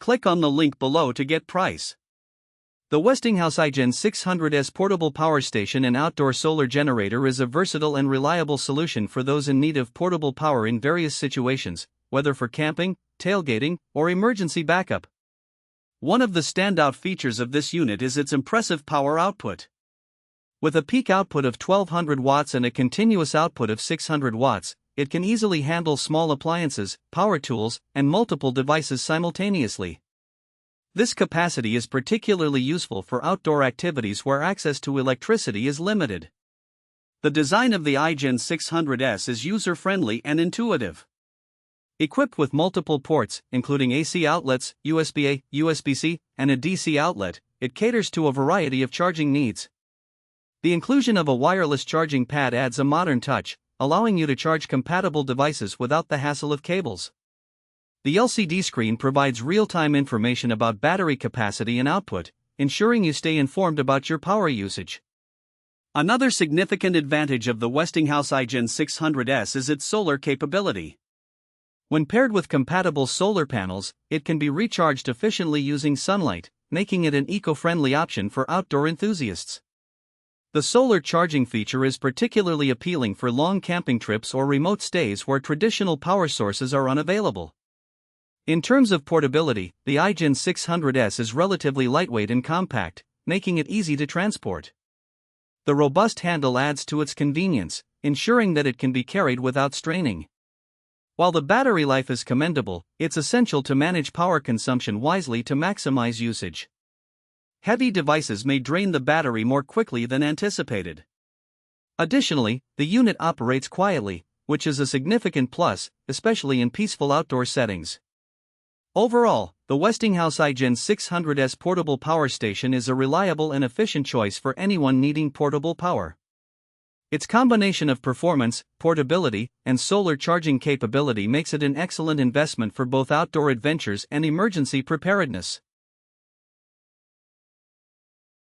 Click on the link below to get price. The Westinghouse iGen600s portable power station and outdoor solar generator is a versatile and reliable solution for those in need of portable power in various situations, whether for camping, tailgating, or emergency backup. One of the standout features of this unit is its impressive power output. With a peak output of 1200 watts and a continuous output of 600 watts, it can easily handle small appliances, power tools, and multiple devices simultaneously. This capacity is particularly useful for outdoor activities where access to electricity is limited. The design of the iGen600s is user-friendly and intuitive. Equipped with multiple ports, including AC outlets, USB-A, USB-C, and a DC outlet, it caters to a variety of charging needs. The inclusion of a wireless charging pad adds a modern touch, allowing you to charge compatible devices without the hassle of cables. The LCD screen provides real-time information about battery capacity and output, ensuring you stay informed about your power usage. Another significant advantage of the Westinghouse iGen600s is its solar capability. When paired with compatible solar panels, it can be recharged efficiently using sunlight, making it an eco-friendly option for outdoor enthusiasts. The solar charging feature is particularly appealing for long camping trips or remote stays where traditional power sources are unavailable. In terms of portability, the iGen600s is relatively lightweight and compact, making it easy to transport. The robust handle adds to its convenience, ensuring that it can be carried without straining. While the battery life is commendable, it's essential to manage power consumption wisely to maximize usage. Heavy devices may drain the battery more quickly than anticipated. Additionally, the unit operates quietly, which is a significant plus, especially in peaceful outdoor settings. Overall, the Westinghouse iGen600s portable power station is a reliable and efficient choice for anyone needing portable power. Its combination of performance, portability, and solar charging capability makes it an excellent investment for both outdoor adventures and emergency preparedness.